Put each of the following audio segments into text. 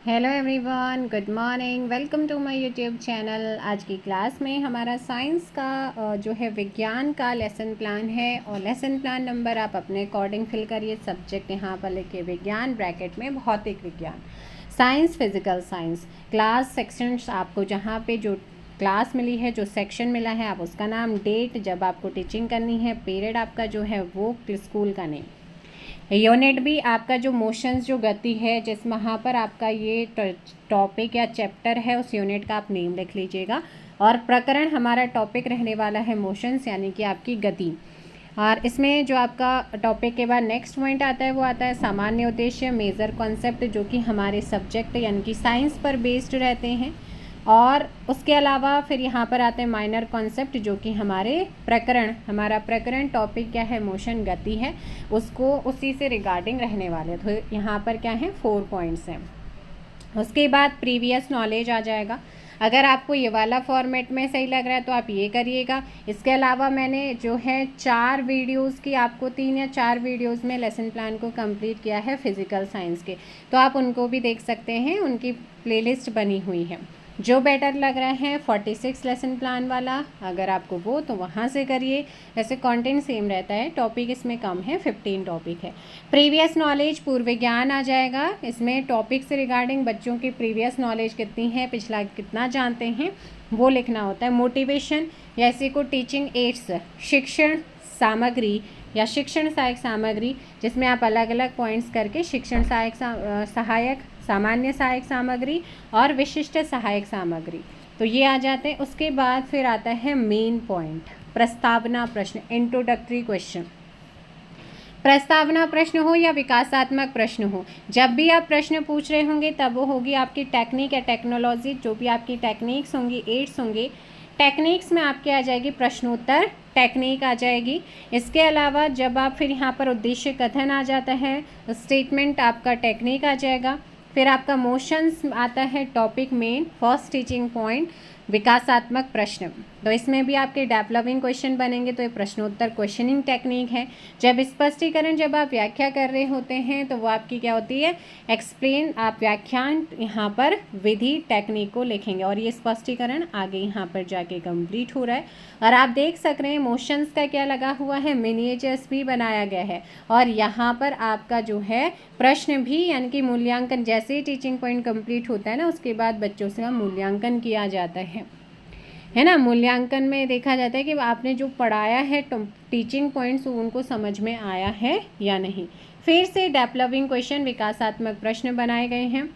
Hello everyone, good morning, welcome to my YouTube channel. आज की class में हमारा साइंस का जो है विज्ञान का लेसन प्लान है और लेसन प्लान नंबर आप अपने अकॉर्डिंग फिल करिए। सब्जेक्ट यहाँ पर लिखिए विज्ञान, ब्रैकेट में भौतिक विज्ञान, science, physical science. Class sections आपको जहाँ पे जो क्लास मिली है, जो सेक्शन मिला है, आप उसका नाम, डेट जब आपको टीचिंग करनी है, पीरियड आपका जो है वो स्कूल का नेम, यूनिट भी आपका जो मोशंस, जो गति है, जिस वहाँ पर आपका ये टॉपिक या चैप्टर है उस यूनिट का आप नेम लिख लीजिएगा। और प्रकरण हमारा टॉपिक रहने वाला है मोशंस, यानी कि आपकी गति। और इसमें जो आपका टॉपिक के बाद नेक्स्ट पॉइंट आता है वो आता है सामान्य उद्देश्य, मेजर कॉन्सेप्ट, जो कि हमारे सब्जेक्ट यानी कि साइंस पर बेस्ड रहते हैं। और उसके अलावा फिर यहाँ पर आते हैं माइनर कॉन्सेप्ट, जो कि हमारा प्रकरण टॉपिक क्या है, मोशन, गति है, उसको उसी से रिगार्डिंग रहने वाले। तो यहाँ पर क्या है, 4 पॉइंट्स हैं। उसके बाद प्रीवियस नॉलेज आ जाएगा। अगर आपको ये वाला फॉर्मेट में सही लग रहा है तो आप ये करिएगा। इसके अलावा मैंने जो है 4 वीडियोस की आपको 3 या 4 वीडियोस में लेसन प्लान को कंप्लीट किया है फिज़िकल साइंस के, तो आप उनको भी देख सकते हैं, उनकी प्लेलिस्ट बनी हुई है। जो बेटर लग रहा है 46 लेसन प्लान वाला, अगर आपको वो, तो वहाँ से करिए। वैसे कंटेंट सेम रहता है, टॉपिक इसमें कम है, 15 टॉपिक है। प्रीवियस नॉलेज, पूर्व विज्ञान आ जाएगा। इसमें टॉपिक से रिगार्डिंग बच्चों की प्रीवियस नॉलेज कितनी है, पिछला कितना जानते हैं, वो लिखना होता है। मोटिवेशन, जैसे को टीचिंग एड्स, शिक्षण सामग्री या शिक्षण सहायक सामग्री, जिसमें आप अलग अलग पॉइंट्स करके शिक्षण सहायक, सामान्य सहायक सामग्री और विशिष्ट सहायक सामग्री, तो ये आ जाते हैं। उसके बाद फिर आता है मेन पॉइंट, प्रस्तावना प्रश्न, इंट्रोडक्टरी क्वेश्चन। प्रस्तावना प्रश्न हो या विकासात्मक प्रश्न हो, जब भी आप प्रश्न पूछ रहे होंगे तब वो होगी आपकी टेक्निक या टेक्नोलॉजी, जो भी आपकी टेक्निक्स होंगी, एड्स होंगे। टेक्निक्स में आपके आ जाएगी प्रश्नोत्तर टेक्निक आ जाएगी। इसके अलावा जब आप फिर यहाँ पर उद्देश्य कथन आ जाता है, स्टेटमेंट आपका टेक्निक आ जाएगा। फिर आपका मोशंस आता है topic main, first teaching point, विकासात्मक प्रश्न। तो इसमें भी आपके डेवलपिंग क्वेश्चन बनेंगे, तो ये प्रश्नोत्तर क्वेश्चनिंग टेक्निक है। जब स्पष्टीकरण, जब आप व्याख्या कर रहे होते हैं तो वो आपकी क्या होती है, एक्सप्लेन। आप व्याख्यान यहाँ पर विधि टेक्निक को लिखेंगे और ये स्पष्टीकरण आगे यहाँ पर जाके कंप्लीट हो रहा है। और आप देख सक रहे हैं मोशंस का क्या लगा हुआ है, मिनिएचर्स भी बनाया गया है। और यहाँ पर आपका जो है प्रश्न भी, यानी कि मूल्यांकन, जैसे ही टीचिंग पॉइंट कंप्लीट होता है ना, उसके बाद बच्चों से मूल्यांकन किया जाता है ना। मूल्यांकन में देखा जाता है कि आपने जो पढ़ाया है टीचिंग पॉइंट्स, उनको समझ में आया है या नहीं। फिर से डेवलपिंग क्वेश्चन, विकासात्मक प्रश्न बनाए गए हैं।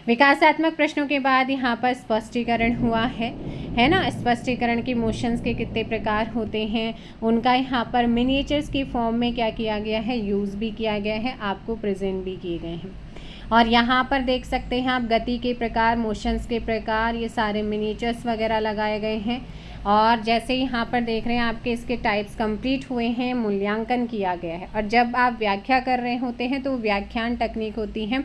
विकासात्मक प्रश्नों के बाद यहाँ पर स्पष्टीकरण हुआ है ना। स्पष्टीकरण की मोशंस के कितने प्रकार होते हैं, उनका यहाँ पर मिनिएचर्स की फॉर्म में क्या किया गया है, यूज़ भी किया गया है, आपको प्रेजेंट भी किए गए हैं। और यहाँ पर देख सकते हैं आप गति के प्रकार, मोशंस के प्रकार, ये सारे मिनिएचर्स वगैरह लगाए गए हैं। और जैसे यहाँ पर देख रहे हैं आपके इसके टाइप्स कंप्लीट हुए हैं, मूल्यांकन किया गया है। और जब आप व्याख्या कर रहे होते हैं तो व्याख्यान टेक्निक होती है,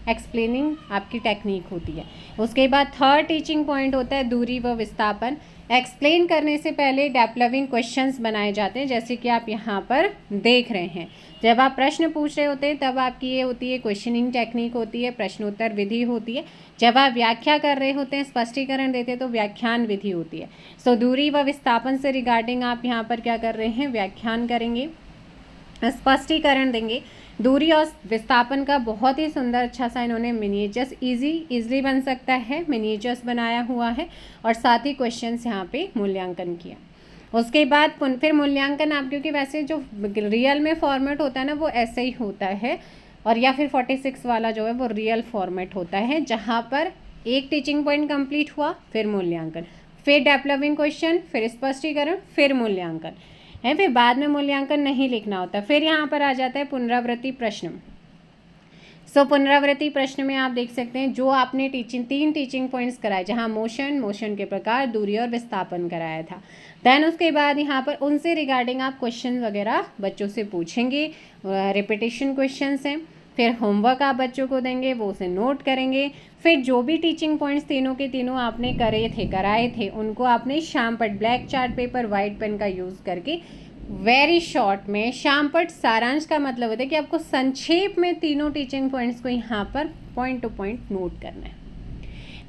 एक्सप्लेनिंग आपकी टेक्निक होती है। उसके बाद थर्ड टीचिंग पॉइंट होता है दूरी व विस्थापन। एक्सप्लेन करने से पहले डेवलपिंग क्वेश्चंस बनाए जाते हैं, जैसे कि आप यहाँ पर देख रहे हैं। जब आप प्रश्न पूछ रहे होते हैं तब आपकी ये होती है क्वेश्चनिंग टेक्निक होती है, प्रश्नोत्तर विधि होती है। जब आप व्याख्या कर रहे होते हैं, स्पष्टीकरण देते हैं, तो व्याख्यान विधि होती है। सो दूरी व विस्थापन से रिगार्डिंग आप यहाँ पर क्या कर रहे हैं, व्याख्यान करेंगे, स्पष्टीकरण देंगे। दूरी और विस्थापन का बहुत ही सुंदर अच्छा सा इन्होंने मिनिएचर्स, इजीली बन सकता है, मिनिएचर्स बनाया हुआ है। और साथ ही क्वेश्चंस यहाँ पे मूल्यांकन किया। उसके बाद फिर मूल्यांकन आप, क्योंकि वैसे जो रियल में फॉर्मेट होता है ना वो ऐसे ही होता है, और या फिर 46 वाला जो है वो रियल फॉर्मेट होता है, जहाँ पर एक टीचिंग पॉइंट कंप्लीट हुआ, फिर मूल्यांकन, फिर डेवलपिंग क्वेश्चन, फिर स्पष्टीकरण, फिर मूल्यांकन है। फिर बाद में मूल्यांकन नहीं लिखना होता। फिर यहाँ पर आ जाता है पुनरावृत्ति प्रश्न। पुनरावृत्ति प्रश्न में आप देख सकते हैं जो आपने 3 टीचिंग पॉइंट्स कराए, जहाँ मोशन के प्रकार, दूरी और विस्थापन कराया था। देन उसके बाद यहाँ पर उनसे रिगार्डिंग आप क्वेश्चन वगैरह बच्चों से पूछेंगे, रिपीटेशन क्वेश्चंस हैं। फिर होमवर्क आप बच्चों को देंगे, वो उसे नोट करेंगे। फिर जो भी टीचिंग पॉइंट्स तीनों के तीनों आपने कराए थे, उनको आपने शाम पर black chart paper, white pen का यूज़ करके वेरी शॉर्ट में, शाम पर सारांश का मतलब होता है कि आपको संक्षेप में तीनों टीचिंग पॉइंट्स को यहाँ पर पॉइंट टू पॉइंट नोट करना है।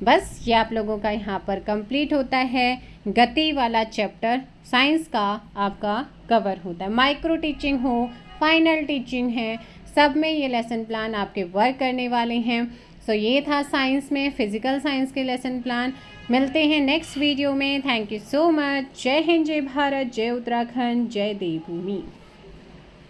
बस ये आप लोगों का यहाँ पर कंप्लीट होता है। गति वाला चैप्टर साइंस का आपका कवर होता है। माइक्रो टीचिंग हो, फाइनल टीचिंग है, सब में ये लेसन प्लान आपके वर्क करने वाले हैं। सो ये था साइंस में फिज़िकल साइंस के लेसन प्लान। मिलते हैं नेक्स्ट वीडियो में। Thank you so much. जय हिंद, जय भारत, जय उत्तराखंड, जय देवभूमि।